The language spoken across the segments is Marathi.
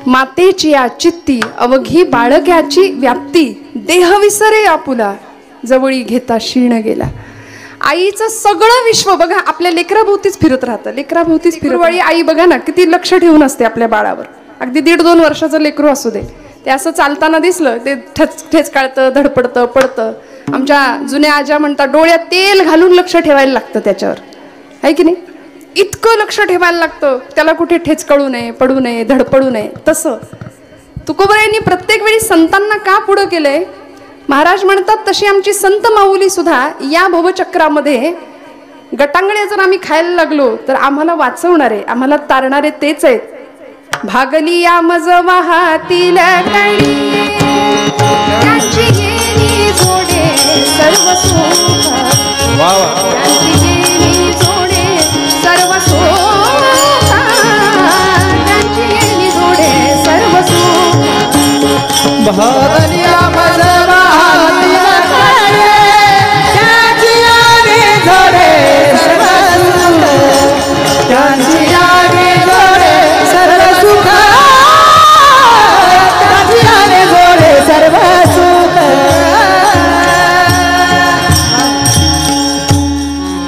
मातेची या चित्ती अवघी बाळक्याची व्याप्ती, देह विसरे आपुला जवळी घेता क्षीण गेला. आईचं सगळं विश्व बघा आपल्या लेकराभोवतीच फिरत राहतं, लेकराभोवतीच फिरवळी आई बघा ना किती लक्ष ठेवून असते आपल्या बाळावर. अगदी 1.5-2 वर्षाचं लेकरू असू दे, ते असं चालताना दिसलं ते ठेचकाळतं, धडपडतं, पडतं. आमच्या जुन्या आज्या म्हणतात डोळ्यात तेल घालून लक्ष ठेवायला लागतं त्याच्यावर, आहे की नाही? इतकं लक्ष ठेवायला लागतं त्याला, कुठे ठेचकाळू नये, पडू नये, धडपडू नये. तसं तुकोबरायांनी प्रत्येक वेळी संतांना का पुढं केलंय? महाराज म्हणतात तशी आमची संत माऊली सुद्धा या भवचक्रामध्ये गटांगळे जर आम्ही खायला लागलो तर आम्हाला वाचवणारे, आम्हाला तारणारे तेच आहेत. भागली या मज वाहातील कणी, त्यांची गेली जोडे सर्व सुख, त्यांची गेली जोडे सर्व सुख, त्यांची गेली जोडे सर्व सुख. भागली या मज वाहातील कणी, त्यांची गेली जोडे सर्व सुख, त्यांची गेली जोडे सर्व सुख, त्यांची जोडे सर्व सुख.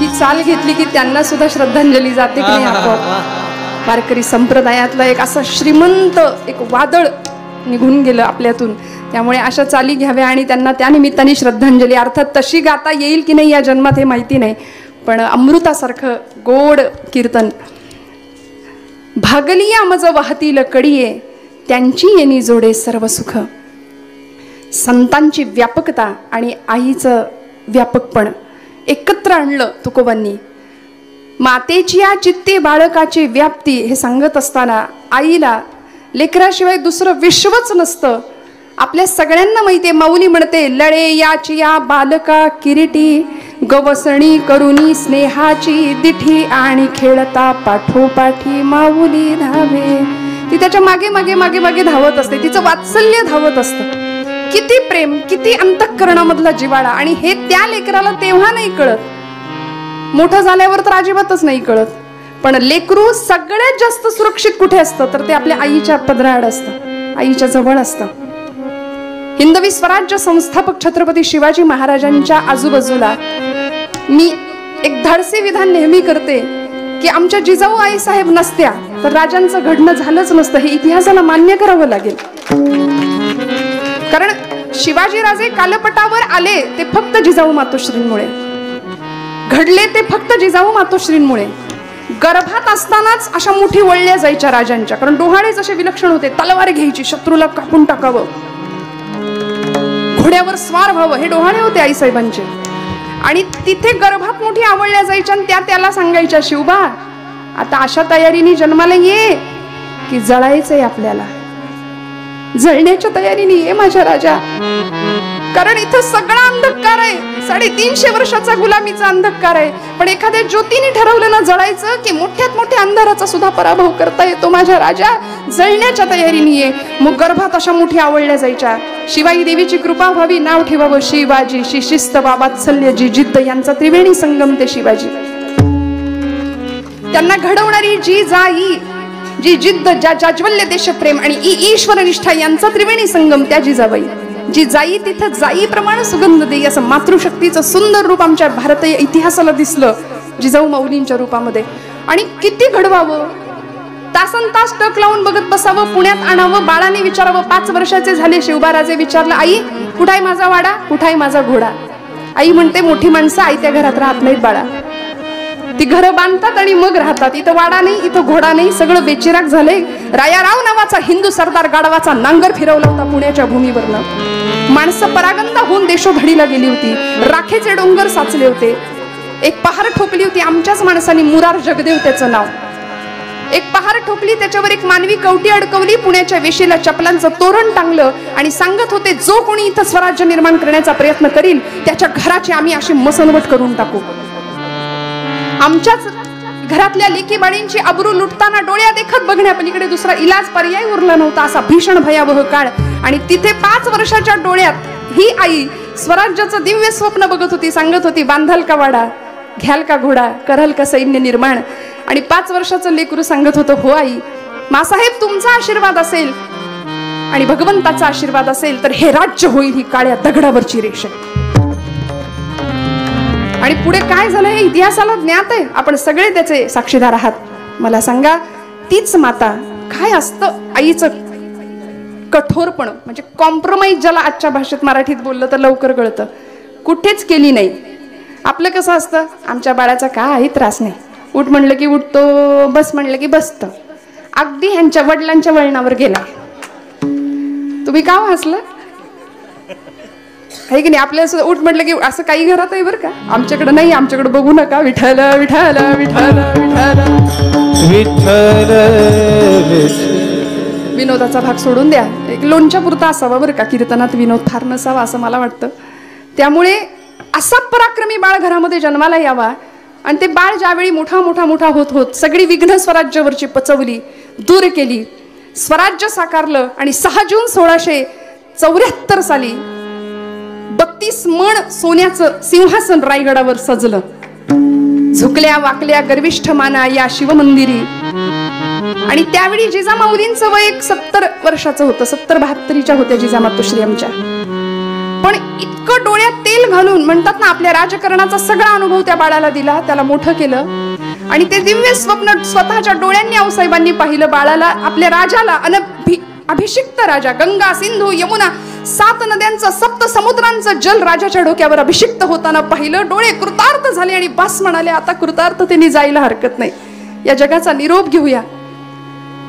ही चाल घेतली की त्यांना सुद्धा श्रद्धांजली जाते की नाही आपोआप. वारकरी संप्रदायातला एक असं श्रीमंत एक वादळ निघून गेलं आपल्यातून. त्यामुळे अशा चाली घ्याव्या आणि त्यांना त्या निमित्ताने श्रद्धांजली. अर्थात तशी गाता येईल की नाही या जन्मात हे माहिती नाही, पण अमृतासारखं गोड कीर्तन. भागलिया मज वाहतील कडिये, त्यांची येणी जोडे सर्व सुख. संतांची व्यापकता आणि आईचं व्यापकपण एकत्र आणलं तुकोबांनी. मातेची या चित्ते बाळकाची व्याप्ती हे सांगत असताना आईला लेकराशिवाय दुसरं विश्वच नसतं. आपल्या सगळ्यांना माहिती आहे, माऊली म्हणते लळे याची या बालका किरीटी, गवसणी करुणी स्नेहाची दिठी, आणि खेळता पाठोपाठी माऊली धावे. ती त्याच्या मागे मागे मागे मागे धावत असते, तिचं वात्सल्य धावत असतं. किती प्रेम, किती अंतःकरणामधला जिवाळा. आणि हे त्या लेकराला तेव्हा नाही कळत, मोठं झाल्यावर तर अजिबातच नाही कळत. पण लेकरू सगळ्यात जास्त सुरक्षित कुठे असतं तर ते आपल्या आईच्या पदराआड असतं, आईच्या जवळ असतं. हिंदवी स्वराज्य संस्थापक छत्रपती शिवाजी महाराजांच्या आजूबाजूला मी एक धाडसी विधान नेहमी करते की आमच्या जिजाऊ आई साहेब नसत्या तर राजांचं घडणं झालंच नसतं. हे इतिहासाला मान्य करावं लागेल. कारण शिवाजी राजे कालपटावर आले ते फक्त जिजाऊ मातोश्रींमुळे, घडले ते फक्त जिजाऊ मातोश्रींमुळे. गर्भात असतानाच अशा मुठी वळल्या जायच्या राजांच्या, कारण डोहाळेच असे विलक्षण होते. तलवार घ्यायची, शत्रूला कापून टाकावं, घोड्यावर स्वार व्हावं, हे डोहाळे होते आईसाहेबांचे. आणि तिथे गर्भात मोठी आवळल्या जायच्या आणि त्या त्याला सांगायच्या शिवबा आता अशा तयारीने जन्माला ये की जळायचंय आपल्याला, जळण्याच्या तयारीने ये माझ्या राजा. कारण इथं सगळा अंधकार आहे, 350 वर्षाचा गुलामीचा अंधकार आहे. पण एखाद्या ज्योतीने ठरवलं ना जळायचं की मोठ्यात मोठ्या अंधाराचा सुद्धा पराभव करता येतो माझ्या राजा, जळण्याच्या तयारीने ये. मग गर्भात अशा मोठी आवळल्या जायच्या. शिवाई देवीची कृपा व्हावी, नाव ठेवावं शिवाजी. शिस्त वात्सल्य जी जिद्द यांचा त्रिवेणी संगम ते शिवाजी. त्यांना घडवणारी जी जाई, जी जिद्द, जाज्वल्य देशप्रेम आणि ईश्वर निष्ठा यांचा त्रिवेणी संगम त्या जिजाबाई. जी जाई तिथं जाईप्रमाणे सुगंध देई, असं मातृशक्तीचं सुंदर रूप आमच्या भारतीय इतिहासाला दिसलं जिजाऊ माऊलींच्या रूपामध्ये. आणि किती घडवावं, तासन तास टक लावून बघत बसावं, पुण्यात आणावं, बाळाने विचारावं. 5 वर्षाचे झाले, शिवबाराजे विचारलं आई कुठाय माझा वाडा, कुठाय माझा घोडा. आई म्हणते मोठी माणसं आयत्या घरात राहत नाहीत बाळा, ती घरं बांधतात आणि मग राहतात. इथं वाडा नाही, इथं घोडा नाही, सगळं बेचिराग झालंय. रायाराव नावाचा हिंदू सरदार गाढवाचा नांगर फिरवला होता पुण्याच्या भूमीवरनं. माणसं परागंदा होऊन देशोधडीला गेली होती, राखेचे डोंगर साचले होते. एक पहार ठोकली होती आमच्याच माणसांनी, मुरार जगदेव त्याचं नाव. एक पहार ठोकली, त्याच्यावर एक मानवी कवटी अडकवली, पुण्याच्या वेशीला चपलांचं तोरण टांगलं आणि सांगत होते जो कोणी इथं स्वराज्य निर्माण करण्याचा प्रयत्न करील त्याच्या घराची आम्ही अशी मसनवट करून टाकू. आमच्याच घरातल्या लेकी बाळींची अब्रू लुटताना डोळ्या देखत बघण्यापलीकडे दुसरा इलाज पर्याय उरला नव्हता, असा भीषण भयावह काळ. आणि तिथे 5 वर्षाच्या डोळ्यात ही आई स्वराज्याचं दिव्य स्वप्न बघत होती. सांगत होती बांधाल का वाडा, घ्याल का घोडा, कराल का सैन्य निर्माण. आणि 5 वर्षाचं लेकरू सांगत होतं हो आई, मासाहेब तुमचा आशीर्वाद असेल आणि भगवंताचा आशीर्वाद असेल तर हे राज्य होईल ही काळ्या दगडावरची रेष आहे. आणि पुढे काय झालं हे इतिहासाला ज्ञात आहे, आपण सगळे त्याचे साक्षीदार आहात. मला सांगा, तीच माता, काय असतं आईचं कठोरपण, म्हणजे कॉम्प्रोमाइज ज्याला आजच्या भाषेत मराठीत बोललं तर लवकर कळतं, कुठेच केली नाही. आपलं कसं असतं, आमच्या बाळाचा काही त्रास नाही, उठ म्हणलं की उठतो, बस म्हणलं की बसतं. अगदी ह्यांच्या वडिलांच्या वळणावर गेला. तुम्ही का हसलं आहे की नाही? आपल्या असं उठ म्हटलं की असं काही घरात आहे बरं का, आमच्याकडे नाही. आमच्याकडे बघू नका. विठ्ठल विठ्ठल विठ्ठल विठ्ठल. विनोदाचा भाग सोडून द्या, एक लोणच्या पुरता असावा बरं का, कीर्तनात विनोद फार नसावा असं मला वाटतं. त्यामुळे असा पराक्रमी बाळ घरामध्ये जन्माला यावा आणि ते बाळ ज्यावेळी मोठा मोठा मोठा होत होत सगळी विघ्न स्वराज्यावरची पचवली, दूर केली, स्वराज्य साकारलं आणि 6 जून 1674 साली 32 मण सोन्याचं सिंहासन रायगडावर सजलं. झुकल्या वाकल्या गर्विष्ठ माना या शिवमंदिरी. आणि त्यावेळी जिजामाऊलींचं वय 70 वर्षाचं होतं, 70-72च्या होत्या जिजामातोश्री आमच्या. पण इतकं डोळ्यात तेल घालून म्हणतात ना, आपल्या राजकारणाचा सगळा अनुभव त्या बाळाला दिला, त्याला मोठं केलं. आणि ते दिव्य स्वप्न स्वतःच्या डोळ्यांनी आऊसाहेबांनी पाहिलं बाळाला, आपल्या राजाला, अभिषिक्त राजा, गंगा सिंधू यमुना 7 नद्यांचं 7 समुद्रांचं जल राजाच्या डोक्यावर अभिषिक्त होताना पाहिलं. डोळे कृतार्थ झाले आणि बस म्हणाले, आता कृतार्थतेने जायला हरकत नाही, या जगाचा निरोप घेऊया.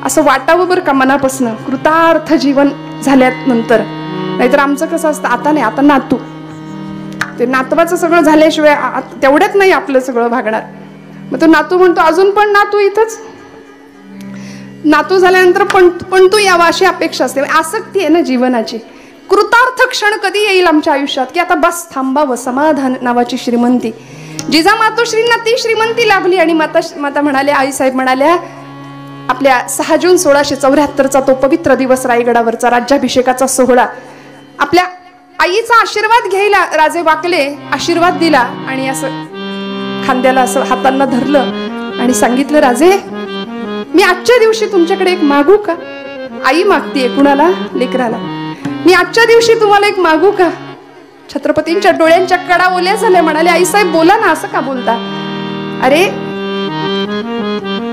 असं वाटावं बरं का मनापासून, कृतार्थ जीवन झाल्यानंतर. नाहीतर आमचं कसं असतं, आता नाही, आता नातू, ते नातवाचं सगळं झाल्याशिवाय तेवढ्यात नाही आपलं सगळं भागणार. मग तो नातू म्हणतो, अजून पण नातू इथंच, नातू झाल्यानंतर पण तू यावा अशी अपेक्षा असते. आसक्ती आहे ना जीवनाची. कृतार्थ क्षण कधी येईल आमच्या आयुष्यात की आता बस थांबावं, समाधान नावाची श्रीमंती. जिजामातोश्रींना ती श्रीमंती लाभली. आणि माता म्हणाल्या, आईसाहेब म्हणाल्या, आपल्या 6 जून 1674चा तो पवित्र दिवस, रायगडावरचा राज्याभिषेकाचा सोहळा, आपल्या आईचा आशीर्वाद घ्यायला राजे वाकले, आशीर्वाद दिला आणि असं खांद्याला असं हातांना धरलं आणि सांगितलं, राजे मी आजच्या दिवशी तुमच्याकडे एक मागू का? आई मागतीये कुणाला? लेकराला. मी आजच्या दिवशी तुम्हाला एक मागू का? छत्रपतींच्या डोळ्यांच्या कडा ओल्या झाल्या. म्हणाले, आईसाहेब बोला ना, असं का बोलता? अरे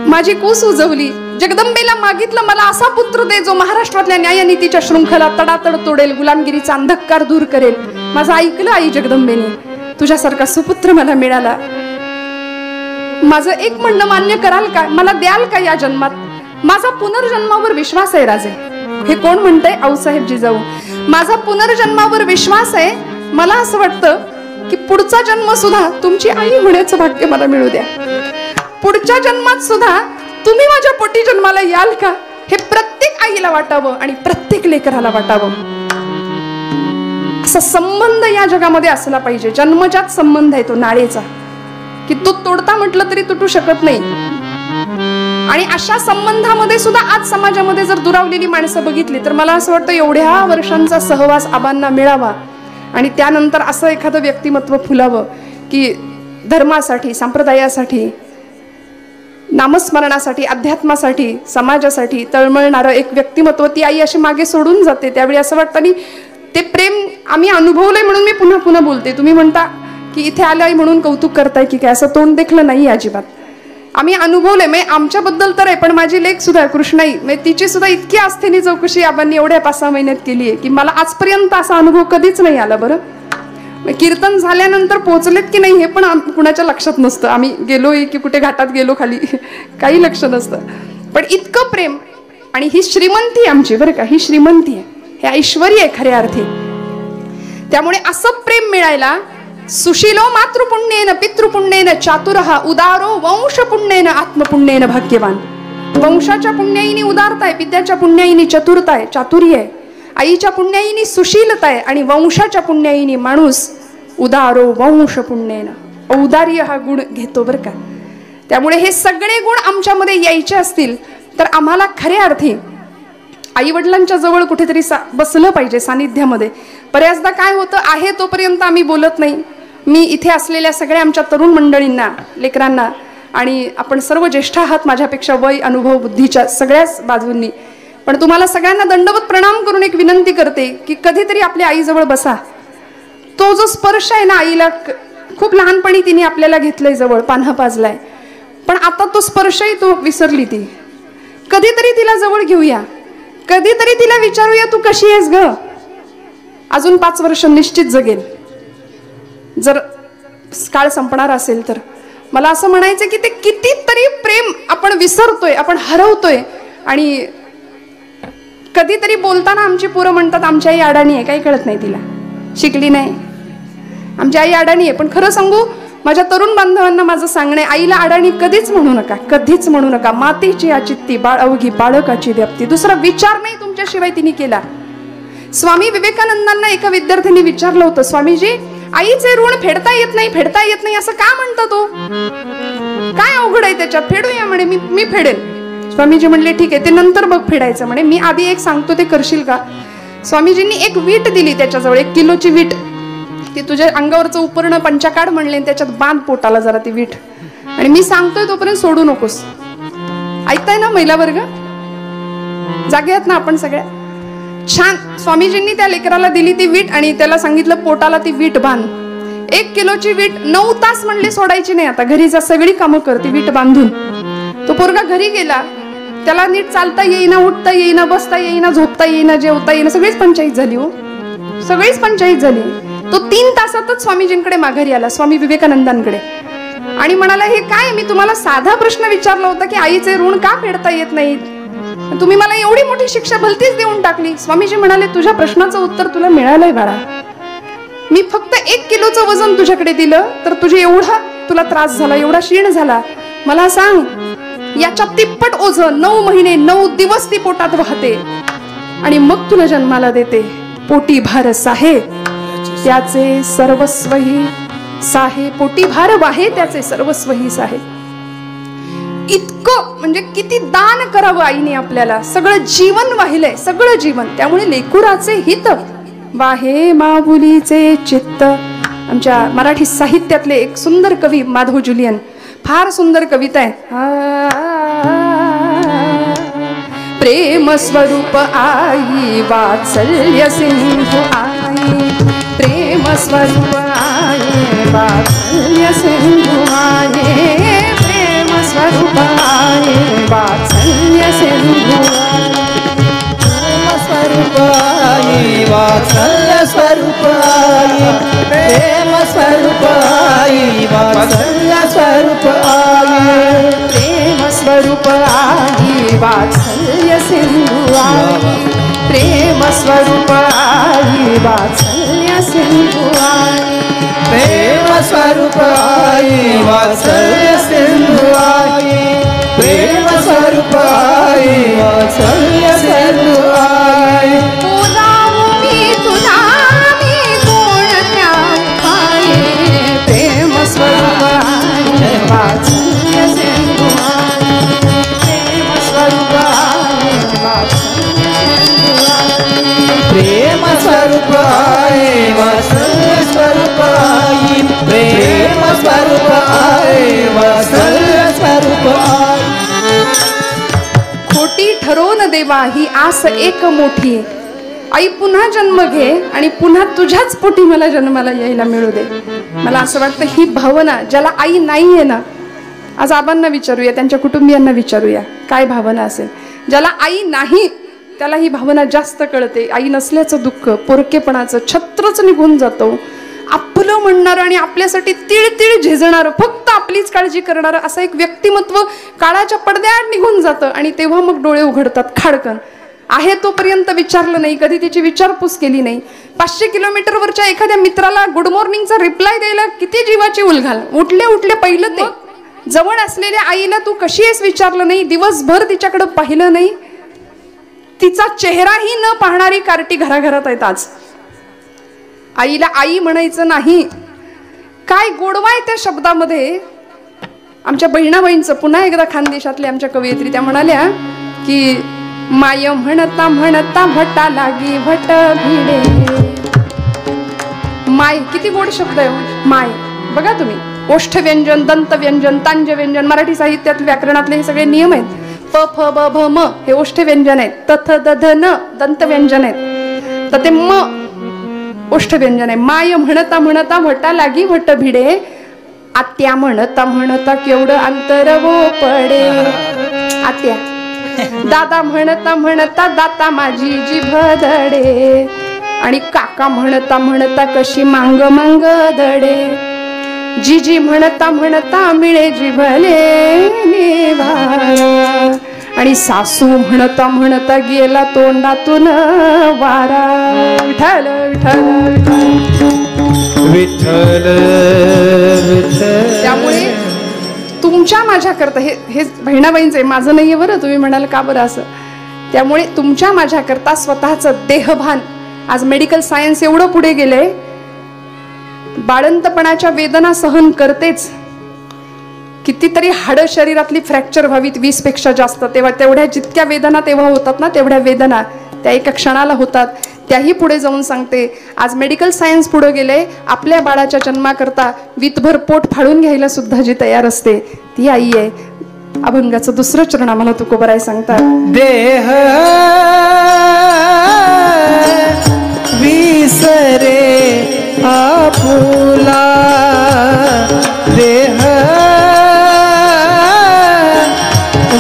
माझी कूस उजवली, जगदंबेला मागितलं, मला असा पुत्र दे जो महाराष्ट्रातल्या न्यायनीतीच्या शृंखला तडातड तोडेल, गुलामगिरीचा अंधकार दूर करेल. माझं ऐकलं आई जगदंबेने, तुझ्यासारखा सुपुत्र मला मिळाला. माझं एक म्हणणं मान्य कराल का? मला द्याल का या जन्मात? माझा पुनर्जन्मावर विश्वास आहे राजे. हे कोण म्हणतंय? आऊसाहेब जिजाऊ. माझा पुनर्जन्मावर विश्वास आहे. मला असं वाटतं की पुढचा जन्म सुद्धा तुमची आई होण्याचं भाग्य मला मिळू द्या. पुढच्या जन्मात सुद्धा तुम्ही माझ्या पोटी जन्माला याल का? हे प्रत्येक आईला वाटावं आणि प्रत्येक लेकराला वाटावं. असा संबंध या जगामध्ये असला पाहिजे. जन्मजात संबंध आहे तो नाळेचा, की तो तोडता म्हटलं तरी तुटू शकत नाही. आणि अशा संबंधामध्ये सुद्धा आज समाजामध्ये जर दुरावलेली माणसं बघितली तर मला असं वाटतं एवढ्या वर्षांचा सहवास आबांना मिळावा आणि त्यानंतर असं एखादं व्यक्तिमत्व फुलावं की धर्मासाठी, संप्रदायासाठी, नामस्मरणासाठी, अध्यात्मासाठी, समाजासाठी तळमळणारं एक व्यक्तिमत्व ती आई अशी मागे सोडून जाते. त्यावेळी असं वाटतं आणि ते प्रेम आम्ही अनुभवलंय म्हणून मी पुन्हा पुन्हा बोलते. तुम्ही म्हणता की इथे आलंय म्हणून कौतुक करताय की काय, असं तोंड देखलं नाही अजिबात. आम्ही अनुभवलंय. म्हणजे आमच्याबद्दल तर आहे, पण माझी लेक सुद्धा कृष्णाई, म्हणजे तिची सुद्धा इतकी आस्थेने चौकशी आबांनी एवढ्या 5-6 महिन्यात केली आहे की मला आजपर्यंत असा अनुभव कधीच नाही आला. बरं, कीर्तन झाल्यानंतर पोहोचलेत की नाही हे पण कुणाच्या लक्षात नसतं. आम्ही गेलोय की कुठे घाटात गेलो खाली, काही लक्ष नसतं. पण इतकं प्रेम आणि ही श्रीमंती आमची, बरं का, ही श्रीमंती आहे, हे ऐश्वर्य आहे खऱ्या अर्थी. त्यामुळे असं प्रेम मिळायला सुशीलो मातृपुण्येन पितृपुण्येन चातुरहा उदारो वंशपुण्येन आत्मपुण्येन भाग्यवान. वंशाच्या पुण्याईनी उदारता आहे, पित्याच्या पुण्याईनी चतुरता आहे, चातुर्य आहे, आईच्या पुण्याईनी सुशीलता आहे आणि वंशाच्या पुण्याईनी माणूस उदारो वंशपुण्येन औदार्य हा गुण घेतो. बरं का, त्यामुळे हे सगळे गुण आमच्यामध्ये यायचे असतील तर आम्हाला खऱ्या अर्थी आई वडिलांच्या जवळ कुठेतरी बसलं पाहिजे सानिध्यामध्ये. बऱ्याचदा काय होतं आहे तोपर्यंत आम्ही बोलत नाही. मी इथे असलेल्या सगळ्या आमच्या तरुण मंडळींना, लेकरांना आणि आपण सर्व ज्येष्ठ आहात माझ्यापेक्षा वय, अनुभव, बुद्धीच्या सगळ्याच बाजूंनी, पण तुम्हाला सगळ्यांना दंडवत प्रणाम करून एक विनंती करते की कधीतरी आपल्या आईजवळ बसा. तो जो स्पर्श आहे ना आईला, खूप लहानपणी तिने आपल्याला घेतलंय जवळ, पान्हा पाजलाय, पण आता तो स्पर्शही तो विसरली ती. कधीतरी तिला जवळ घेऊया, कधीतरी तिला विचारूया तू कशी आहेस ग. अजून 5 वर्ष निश्चित जगेल जर काळ संपणार असेल तर. मला असं म्हणायचं की ते कितीतरी प्रेम आपण विसरतोय, आपण हरवतोय. आणि कधीतरी बोलताना आमची पोरं म्हणतात आमची आई अडाणी आहे, काही कळत नाही तिला, शिकली नाही, आमची आई अडाणी आहे. पण खरं सांगू, माझ्या तरुण बांधवांना माझं सांगणं आहे, आईला अडाणी कधीच म्हणू नका, कधीच म्हणू नका. मातेची आचित्ती बाळ अवघी बाळकाची व्याप्ती, दुसरा विचार नाही तुमच्याशिवाय तिने केला. स्वामी विवेकानंदांना एका विद्यार्थ्यांनी विचारलं होतं, स्वामीजी आईचे ऋण फेडता येत नाही, फेडता येत नाही असं का म्हणतो तो, काय अवघड आहे त्याच्यात, फेडूया म्हणे, मी फेडेल. स्वामीजी म्हणले ठीक आहे, ते नंतर बघ फेडायचं म्हणे, मी आधी एक सांगतो ते करशील का. स्वामीजींनी एक वीट दिली त्याच्याजवळ, 1 किलोची वीट. ती तुझ्या अंगावरचं उपरणं पंचाकाड म्हणले, त्याच्यात बांध पोटाला जरा ती वीट, आणि मी सांगतोय तोपर्यंत सोडू नकोस. ऐकताय ना महिला वर्ग, जागे आहात ना आपण सगळ्या. छान. स्वामीजींनी त्या लेकराला दिली ती वीट आणि त्याला सांगितलं पोटाला ती वीट बांध. 1 किलोची वीट 9 तास म्हणले सोडायची नाही, आता घरी जा सगळी कामं कर ती वीट बांधून. तो पोरगा घरी गेला, त्याला नीट चालता येईना, उठता येईना, बसता येईना, झोपता येईना, जेवता येईना, सगळीच पंचायत झाली हो, सगळीच पंचायत झाली. तो 3 तासातच स्वामीजींकडे माघारी आला, स्वामी विवेकानंदांकडे, आणि म्हणाला हे काय, मी तुम्हाला साधा प्रश्न विचारला होता की आईचे ऋण का फेडता येत नाहीत, तुम्ही मला एवढी मोठी शिक्षा भलतीच देऊन टाकली. स्वामीजी म्हणाले तुझ्या प्रश्नाचं उत्तर तुला मिळालंय बाळा, मी फक्त 1 किलोचं वजन तुझ्याकडे दिलं तर तुझे एवढा तुला त्रास झाला, एवढा क्षीण झाला. मला सांग, याच्या तिप्पट ओझं 9 महिने 9 दिवस ती पोटात वाहते आणि मग तुला जन्माला देते. पोटी भार साहे त्याचे सर्वस्वही साहे, पोटी भार वाहे त्याचे सर्वस्वही साहे. इतकं म्हणजे किती दान करावं आईने आपल्याला, सगळं जीवन वाहिलंय, सगळं जीवन. त्यामुळे लेकुराचे हित वाहे माऊलीचे चित्त. आमच्या मराठी साहित्यातले एक सुंदर कवी माधव जुलियन, फार सुंदर कविता आहे. प्रेम स्वरूप आई वात्सल्य सिंधू आई, प्रेम स्वरूप आई वात्सल्य सिंधू आई, प्रेम स्वरूप आई वात्सल्य सिंधू प्रेम स्वरूप आई वात्सल्य स्वरूप आई, प्रेम स्वरूप आई वात्सल्य स्वरूप आई, प्रेम स्वरूप आई वात्सल्य सिंधू आई, प्रेम स्वरूप आई वात्सल्य सिंधू आई, प्रेम स्वरूप आई वात्सल्य सिंधू आई, प्रेम स्वरूप आई वात्सल्य सिंधू आई. बोलावू मी तुला मी कोणत्या पायी, प्रेम स्वरूप आई वात्सल्य सिंधू आई, प्रेम स्वरूप आई वात्सल्य सिंधू आई, प्रेम स्वरूप आई वात्सल्य स्वरूप आई, प्रेम स्वरूप आई वात्सल्य स्वरूप आई. खोटी ठरवून देवा ही आस एक मोठी, आई पुन्हा जन्म घे आणि पुन्हा तुझ्याच पोटी मला जन्माला यायला मिळू दे. मला असं वाटतं ही भावना, ज्याला आई नाहीये ना, आज आबांना विचारूया, त्यांच्या कुटुंबियांना विचारूया काय भावना असेल. ज्याला आई नाही त्याला ही भावना जास्त कळते. आई नसल्याचं दुःख, पोरकेपणाचं छत्रच निघून जातो. आपलं म्हणणारं आणि आपल्यासाठी तिळ तिळ झिजणारं, फक्त आपलीच काळजी करणारं असं एक व्यक्तिमत्व काळाच्या पडद्याआड निघून जातं आणि तेव्हा मग डोळे उघडतात खाडकन. आहे तोपर्यंत विचारलं नाही, कधी तिची विचारपूस केली नाही. 500 किलोमीटरवरच्या एखाद्या मित्राला गुड मॉर्निंगचा रिप्लाय द्यायला किती जीवाची उलघाल. उठले उठले पहिलं ते जवळ असलेल्या आईला तू कशी आहेस विचारलं नाही, दिवसभर तिच्याकडे पाहिलं नाही, तिचा चेहराही न पाहणारी कार्टी घराघरात आहेत आज. आईला आई म्हणायचं नाही. काय गोडवा आहे त्या शब्दामध्ये. आमच्या बहिणाबाईंचं पुन्हा एकदा खानदेशातल्या आमच्या कवयित्री त्या म्हणाल्या की माय म्हणता म्हणता भटा लागी भट भिडे. माय किती गोड शब्द आहे माय. बघा तुम्ही, ओष्ठ व्यंजन, दंत व्यंजन, तांज व्यंजन, मराठी साहित्यात व्याकरणातले हे सगळे नियम आहेत. प फ ब भ म हे ओष्ठ व्यंजन आहेत, त थ द ध न दंत व्यंजन आहेत, तर ते म ओष्ठ व्यंजन आहे. माय म्हणता म्हणता वटा लागी वट भिडे, आत्या म्हणता म्हणता केवढं अंतर वो पडे. आत्या. दादा म्हणता म्हणता दाता माझी जिभ धडे, आणि काका म्हणता म्हणता कशी मांग मांग दडे. जीजी म्हणता म्हणता मिळे जिभले निवारा, आणि सासू म्हणता म्हणता गेला तोंडातून वारा. विठ्ठल विठ्ठल विठ्ठल. त्यामुळे तुमच्या माझ्याकरता हे बहिणाबाईंचं आहे, माझं नाहीये बरं. तुम्ही म्हणाल का बरं असं. त्यामुळे तुमच्या माझ्याकरता स्वतःचं देहभान, आज मेडिकल सायन्स एवढं पुढे गेलंय, बाळंतपणाच्या वेदना सहन करतेच. कितीतरी हाडं शरीरातली फ्रॅक्चर व्हावीत 20 पेक्षा जास्त, तेव्हा तेवढ्या जितक्या वेदना तेव्हा होतात ना, तेवढ्या वेदना त्या एका क्षणाला होतात. त्याही पुढे जाऊन सांगते, आज मेडिकल सायन्स पुढे गेले, आपल्या बाळाच्या जन्माकरता वीतभर पोट फाडून घ्यायला सुद्धा जी तयार असते ती आई आहे. अभंगाचं दुसरं चरण आम्हाला तुकोबराय सांगतात. देह विसरे आपुला, देह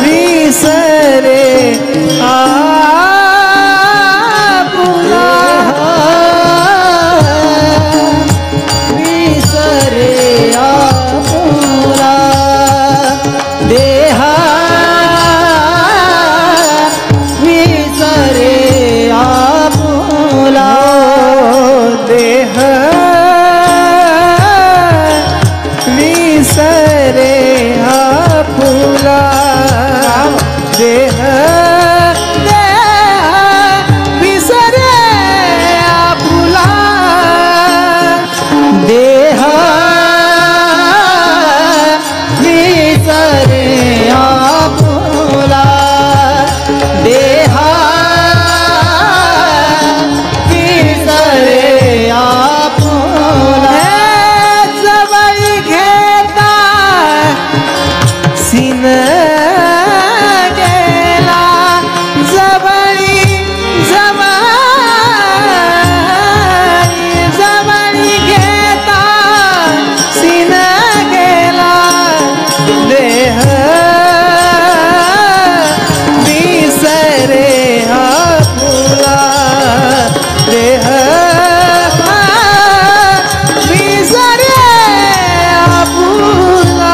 विसरे आपुला, विसरे आपुला, देहा विसरे आपुला, देह विसरे आपुला, देह विसरे आपुला, देह विसरे आपुला, देह विसरे आपुला. जवळ घेता सीन गेला, जवळी जवळी जवळी घेता सीन गेला, देह विसरे आपुला, देह विसरे आपुला,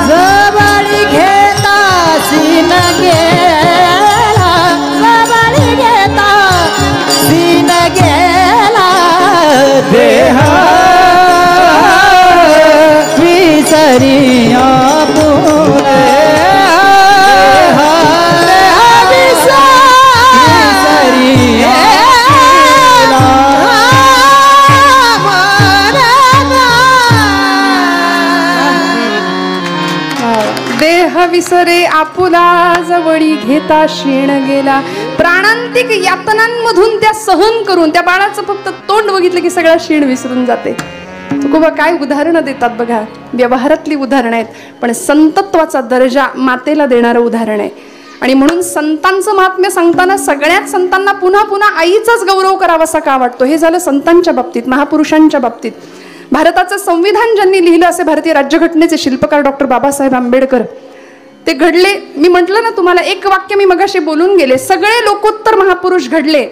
जवळी घेता सीन गेला, जवळी घेता सीन गेला, देह विसरी आपुला, देह विसरी देह विसरे आपुला, जवळी घेता क्षीण गेला. प्राणांतिक यातनांमधून त्या सहन करून त्या बाळाचं फक्त तोंड बघितलं की सगळा क्षीण विसरून जाते. तुकोबा काय उदाहरणं देतात बघा, व्यवहारातली उदाहरणं आहेत, पण संतत्वाचा दर्जा मातेला देणारं उदाहरण आहे. आणि म्हणून संतांचं महात्म्य सांगताना सगळ्याच संतांना पुन्हा पुन्हा आईचाच गौरव करावासा का वाटतो. हे झालं संतांच्या बाबतीत, महापुरुषांच्या बाबतीत. भारताचं संविधान ज्यांनी लिहिलं असे भारतीय राज्यघटनेचे शिल्पकार डॉक्टर बाबासाहेब आंबेडकर, ते घडले. मी म्हटलं ना तुम्हाला, एक वाक्य मी मगाशी बोलून गेले, सगळे लोकोत्तर महापुरुष घडले,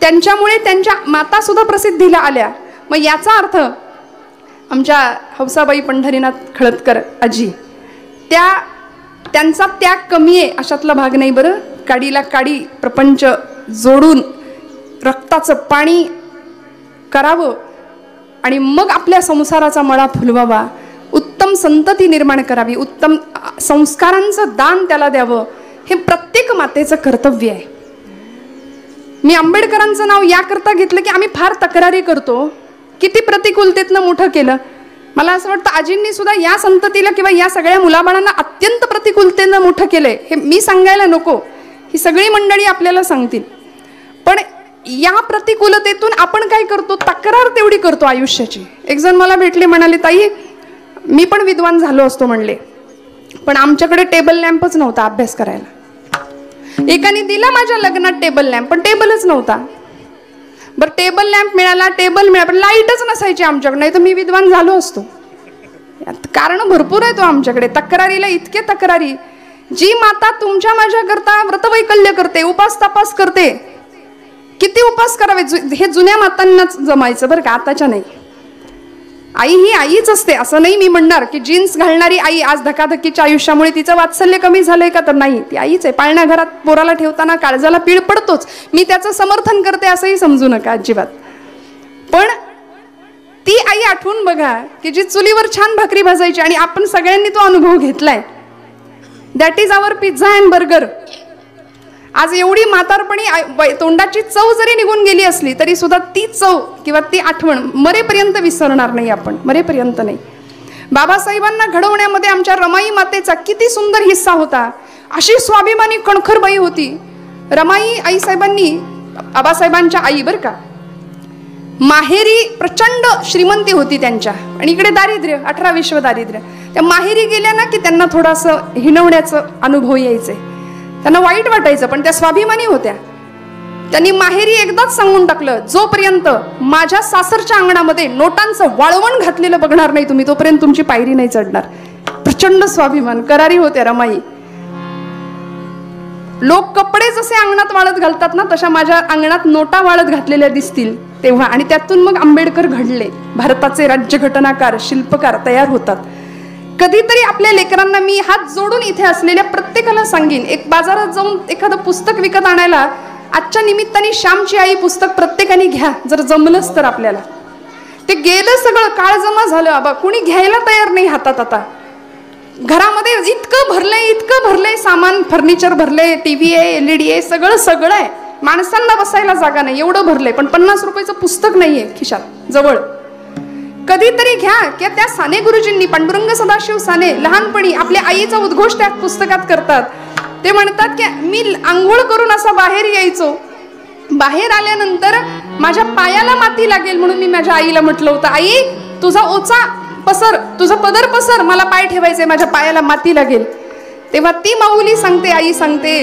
त्यांच्यामुळे त्यांच्या माता सुद्धा प्रसिद्धीला आल्या. मग याचा अर्थ आमच्या हौसाबाई पंढरीनाथ खळदकर आजी, त्यांचा त्याग कमी आहे अशातला भाग नाही बरं. काडीला काडी प्रपंच जोडून रक्ताचं पाणी करावं आणि मग आपल्या संसाराचा मळा फुलवावा, उत्तम संतती निर्माण करावी, उत्तम संस्कारांचं दान त्याला द्यावं, हे प्रत्येक मातेचं कर्तव्य आहे. मी आंबेडकरांचं नाव याकरता घेतलं की आम्ही फार तक्रारी करतो, किती प्रतिकूलतेतनं मोठं केलं. मला असं वाटतं आजींनी सुद्धा या संततीला किंवा या सगळ्या मुलाबाळांना अत्यंत प्रतिकूलतेनं मोठं केलंय. हे मी सांगायला नको, ही सगळी मंडळी आपल्याला सांगतील. पण या प्रतिकूलतेतून आपण काय करतो, तक्रार तेवढी करतो आयुष्याची. एक जण मला भेटले, म्हणाले ताई मी पण विद्वान झालो असतो म्हणले, पण आमच्याकडे टेबल लॅम्पच नव्हता अभ्यास करायला. एकाने दिला माझ्या लग्नात टेबल लॅम्प, पण टेबलच नव्हता. बरं टेबल लॅम्प मिळाला, टेबल मिळाला, पण लाईटच नसायची आमच्याकडे, नाही तर मी विद्वान झालो असतो. कारण भरपूर आहे तो आमच्याकडे. तक्रारीला इतके तक्रारी. जी माता तुमच्या माझ्या करता व्रतवैकल्य करते, उपास तपास करते, किती उपास करावे हे जुन्या मातांनाच जमायचं बरं का, आताच्या नाही. आई ही आईच असते असं नाही मी म्हणणार की जीन्स घालणारी आई आज धकाधकीच्या आयुष्यामुळे तिचं वात्सल्य कमी झालंय का, तर नाही, ती आईच आहे. पाळण्या घरात पोराला ठेवताना काळजाला पीळ पडतोच, मी त्याचं समर्थन करते असंही समजू नका अजिबात. पण ती आई आठवून बघा की जी चुलीवर छान भाकरी भाजायची, आणि आपण सगळ्यांनी तो अनुभव घेतलाय. That is our pizza and burger. आज एवढी म्हातारपणी तोंडाची चव जरी निघून गेली असली तरी सुद्धा ती चव किंवा ती आठवण मरेपर्यंत विसरणार नाही आपण, मरेपर्यंत नाही. बाबासाहेबांना घडवण्यामध्ये आमच्या रमाई मातेचा किती सुंदर हिस्सा होता. अशी स्वाभिमानी कणखर बाई होती रमाई. आईसाहेबांनी, बाबासाहेबांच्या आई बरं का, माहेरी प्रचंड श्रीमंती होती त्यांच्या, आणि इकडे दारिद्र्य, 18-20 दारिद्र्य. त्या माहेरी गेल्या ना की त्यांना थोडासा हिणवण्याचं अनुभव यायचे, त्यांना वाईट वाटायचं, पण त्या स्वाभिमानी होत्या. त्यांनी माहेरी एकदाच सांगून टाकलं, जोपर्यंत माझ्या सासरच्या अंगणामध्ये नोटांचं वाळवण घातलेलं बघणार नाही तुम्ही, तोपर्यंत तुमची पायरी नाही चढणार. प्रचंड स्वाभिमान, करारी होत्या रमाई. लोक कपडे जसे अंगणात वाळत घालतात ना, तशा माझ्या अंगणात नोटा वाळत घातलेल्या दिसतील तेव्हा. आणि त्यातून मग आंबेडकर घडले, भारताचे राज्यघटनाकार, शिल्पकार तयार होतात. कधीतरी आपल्या लेकरांना मी हात जोडून इथे असलेल्या प्रत्येकाला सांगेन, एक बाजारात जाऊन एखादं पुस्तक विकत आणायला आजच्या निमित्ताने श्यामची आई पुस्तक प्रत्येकाने घ्या, जर जमलंच तर आपल्याला. ते गेलं सगळं, काळ जमा झालं, आबा कुणी घ्यायला तयार नाही हातात. आता घरामध्ये इतकं भरलंय सामान, फर्निचर भरलंय, टीव्ही आहे, LED आहे, सगळं आहे. माणसांना बसायला जागा नाही, एवढं भरलंय, पण 50 रुपयाचं पुस्तक नाहीये खिशात जवळ. कधीतरी घ्या. की त्या साने गुरुजींनी, पांडुरंग सदाशिव साने, लहानपणी आपल्या आईचा उद्घोष त्या पुस्तकात करतात. ते म्हणतात की मी आंघोळ करून असा बाहेर यायचो, बाहेर आल्यानंतर माझ्या पायाला माती लागेल म्हणून मी माझ्या आईला म्हटलं होतं, आई तुझा ओचा पसर, तुझा पदर पसर, मला पाय ठेवायचे, माझ्या पायाला माती लागेल. तेव्हा ती माऊली सांगते, आई सांगते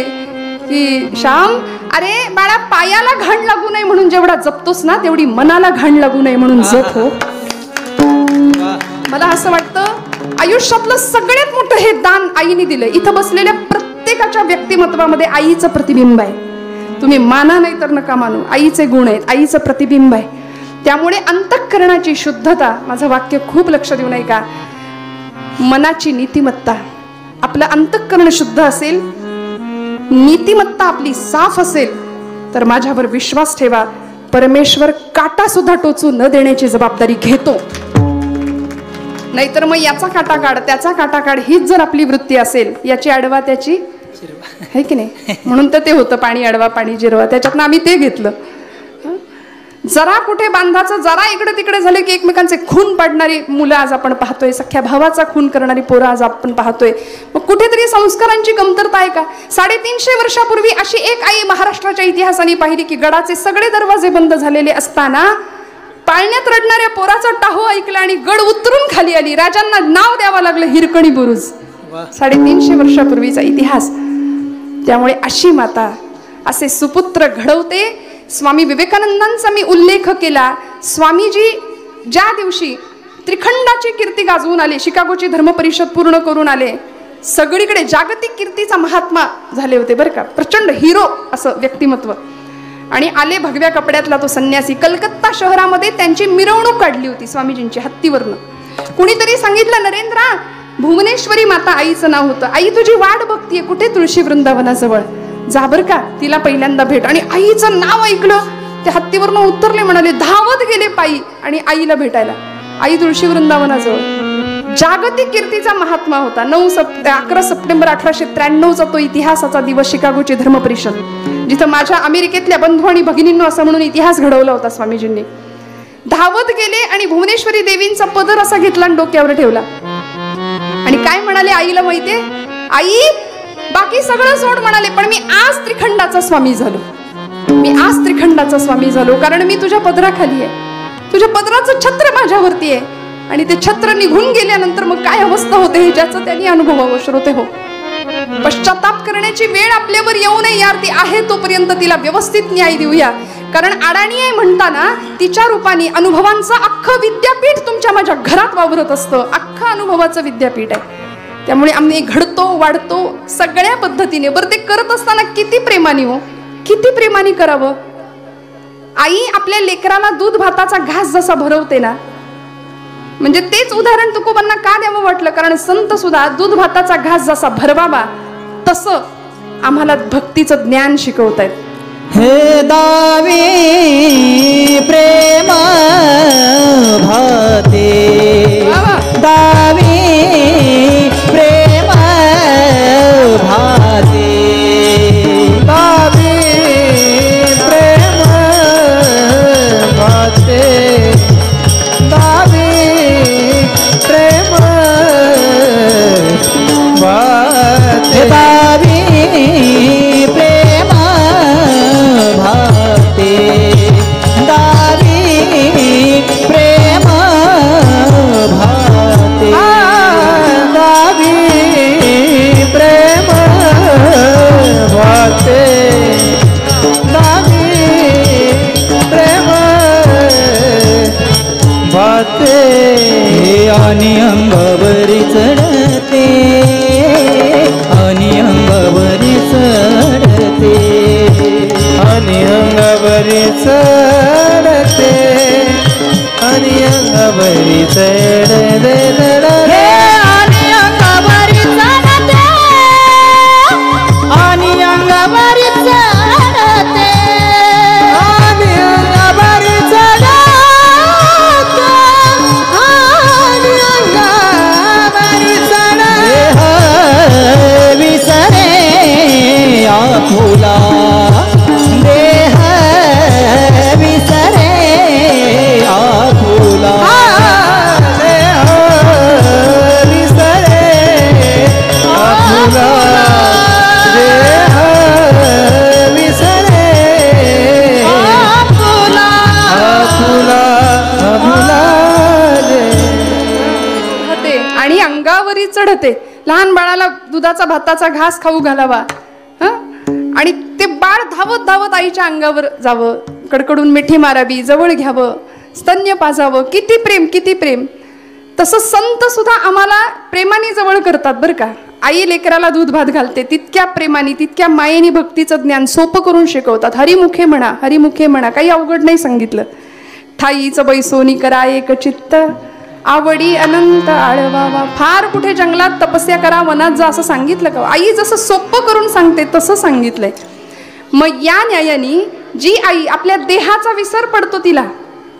की श्याम, अरे बाळा, पायाला घाण लागू नये म्हणून जेवढा जपतोस ना, तेवढी मनाला घाण लागू नये म्हणून जप हो. मला असं वाटतं आयुष्यातलं सगळ्यात मोठं हे दान आईने दिलं. इथं बसलेल्या प्रत्येकाच्या व्यक्तिमत्वामध्ये आईचं प्रतिबिंब आहे. तुम्ही माना नाही तर नका मानू, आईचे गुण आहेत, आईचं प्रतिबिंब आहे. त्यामुळे अंतःकरणाची शुद्धता, माझं वाक्य खूप लक्ष देऊ नये का, मनाची नीतिमत्ता, आपलं अंतःकरण शुद्ध असेल, नीतिमत्ता आपली साफ असेल, तर माझ्यावर विश्वास ठेवा, परमेश्वर काटा सुद्धा टोचू न देण्याची जबाबदारी घेतो. नाहीतर मग याचा काटा काढ, त्याचा काटा काढ, हीच जर आपली वृत्ती असेल, याची अडवा त्याची है की नाही. म्हणून तर ते होतं पाणी अडवा पाणी जिरवा, त्याच्यातनं आम्ही ते घेतलं. जरा कुठे बांधाचं, जरा इकडे तिकडे झाले की एकमेकांचे खून पाडणारी मुलं आज आपण पाहतोय, सख्या भावाचा खून करणारी पोरं आज आपण पाहतोय. मग कुठेतरी संस्कारांची कमतरता आहे का. 350 वर्षापूर्वी अशी एक आई महाराष्ट्राच्या इतिहासाने पाहिली की गडाचे सगळे दरवाजे बंद झालेले असताना पाळण्यात रडणाऱ्या पोराचा टाहो ऐकला आणि गड उतरून खाली आली. राजांना नाव द्यावं लागलं हिरकणी बुरुज. 350 वर्षापूर्वीचा इतिहास. त्यामुळे अशी माता असे सुपुत्र घडवते. स्वामी विवेकानंदांचा मी उल्लेख केला. स्वामीजी ज्या दिवशी त्रिखंडाची कीर्ती गाजवून आले, शिकागोची धर्मपरिषद पूर्ण करून आले, सगळीकडे जागतिक कीर्तीचा महात्मा झाले होते बरं का, प्रचंड हिरो असं व्यक्तिमत्व. आणि आले भगव्या कपड्यातला तो संन्यासी. कलकत्ता शहरामध्ये त्यांची मिरवणूक काढली होती स्वामीजींची हत्तीवरनं. कुणीतरी सांगितलं, नरेंद्रा, भुवनेश्वरी माता आईचं नाव होतं, आई तुझी वाट बघतीये कुठे, तुळशी वृंदावनाजवळ, जा बर का, तिला पहिल्यांदा भेट. आणि आईचं नाव ऐकलं, ते हत्तीवरनं उतरले, म्हणाले, धावत गेले पायी आणि आईला भेटायला. आई तुळशी वृंदावनाजवळ. जागतिक कीर्तीचा महात्मा होता. 11 सप्टेंबर 1893चा तो इतिहासाचा दिवस, शिकागोची धर्मपरिषद, जिथं माझ्या अमेरिकेतल्या बंधू आणि भगिनींनो असं म्हणून इतिहास घडवला होता स्वामीजींनी. धावत गेले आणि भुवनेश्वरी देवींचा पदर असा घेतला आणि डोक्यावर ठेवला. आणि काय म्हणाले आईला माहितीये, आई बाकी सगळं सोड म्हणाले, पण मी आज त्रिखंडाचा स्वामी झालो, मी आज त्रिखंडाचा स्वामी झालो, कारण मी तुझ्या पदराखाली आहे, तुझ्या पदराचं छत्र माझ्यावरती आहे. आणि ते छत्र निघून गेल्यानंतर मग काय अवस्था होते हे ज्याचं त्यांनी अनुभवावं. श्रोते हो, पश्चाताप करण्याची वेळ आपल्यावर येऊ नये यार, ती आहे तोपर्यंत तिला व्यवस्थित न्याय देऊया. कारण अडाणी आहे म्हणताना तिच्या रूपाने अनुभवांचं अख्खं विद्यापीठ तुमच्या माझ्या घरात वावरत असतं. अख्खं अनुभवाचं विद्यापीठ आहे. त्यामुळे आम्ही घडतो वाढतो सगळ्या पद्धतीने. बरं ते करत असताना किती प्रेमाने हो, किती प्रेमाने करावं. आई आपल्या लेकराला दूध भाताचा घास जसा भरवते ना, म्हणजे तेच उदाहरण तुकोबांना का द्यावं वाटलं, कारण संत सुद्धा दूध भाताचा घास जसा भरवावा तसं आम्हाला भक्तीचं ज्ञान शिकवतायत. हे दावी प्रेम भाते, दावी प्रेम भाते, दावी प्रेम भाते, दावी प्रेम भाते, दावी प्रेम भाते, दावी प्रेम भाते, दावी प्रेम भाते, दावी प्रेम भाते. आणि अंगावरी चढते, आणि अंगावरी चढते, आणि अंगावरी चढते, आणि अंगावरी चढते, हे आणि अंगावरी चढते, आणि अंगावरी चढते, आणि अंगावरी चढते, आणि अंगावरी चढते. विसरे आपुला देह, विसरे आपुला देह, विसरे आपुला देह, विसरे आपुला आपुला आपुला होते आणि अंगावरी चढते. लहान बाळाला दुधाचा भाताचा घास खाऊ घालावा, आणि ते बाळ धावत धावत आईच्या अंगावर जावं, कडकडून मिठी मारावी, जवळ घ्यावं, स्तन्य पाजावं. किती प्रेम, किती प्रेम. तसं संत सुद्धा आम्हाला प्रेमाने जवळ करतात बरं का. आई लेकराला दूध भात घालते तितक्या प्रेमाने, तितक्या मायेने भक्तीचं ज्ञान सोपं करून शिकवतात. हरिमुखे म्हणा, हरिमुखे म्हणा, काही अवघड नाही सांगितलं. ठाईचं बैसोनी करा एक चित्त, आवडी अनंत आळवावा. फार कुठे जंगलात तपस्या करा, वनात जा असं सांगितलं का? आई जसं सोपं करून सांगते तसं सांगितलंय. मग या न्यायाने जी आई आपल्या देहाचा विसर पडतो तिला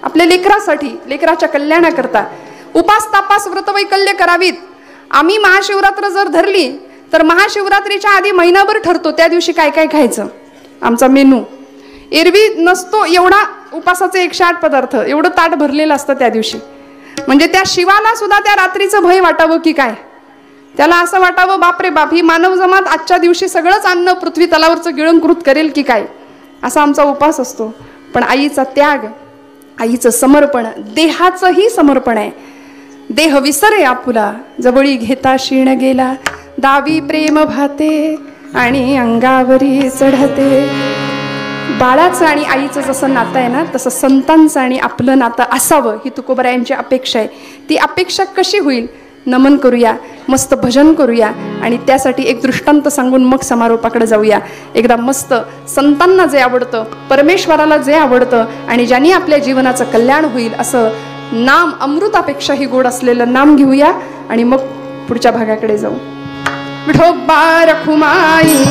आपल्या लेकरासाठी, लेकराच्या कल्याणाकरता उपास तापास व्रतवैकल्य करावीत. आम्ही महाशिवरात्र जर धरली तर महाशिवरात्रीच्या आधी महिनाभर ठरतो त्या दिवशी काय काय खायचं. आमचा मेनू एरवी नसतो एवढा, उपासाचे 108 पदार्थ एवढं ताट भरलेलं असतं त्या दिवशी. म्हणजे त्या शिवाला सुद्धा त्या रात्रीचं भय वाटावं की काय, त्याला असं वाटावं बापरे बाप, ही मानव जमात आजच्या दिवशी सगळंच अन्न पृथ्वी तलावरचं गिळंकृत करेल की काय, असा आमचा उपास असतो. पण आईचा त्याग, आईचं समर्पण, देहाचंही समर्पण आहे. देह विसरे आपुला, जवळी घेता क्षीण गेला, दावी प्रेम भाते आणि अंगावरी चढते. बाळाचं आणि आईचं जसं नातं आहे ना, तसं संतांचं आणि आपलं नातं असावं ही तुकोबरायांची अपेक्षा आहे. ती अपेक्षा कशी होईल? नमन करूया, मस्त भजन करूया आणि त्यासाठी एक दृष्टांत सांगून मग समारोपाकडे जाऊया. एकदा मस्त संतांना जे आवडतं, परमेश्वराला जे आवडतं आणि ज्यांनी आपल्या जीवनाचं कल्याण होईल असं नाम, अमृतापेक्षाही गोड असलेलं नाम घेऊया आणि मग पुढच्या भागाकडे जाऊ. विठोबा रखुमाई.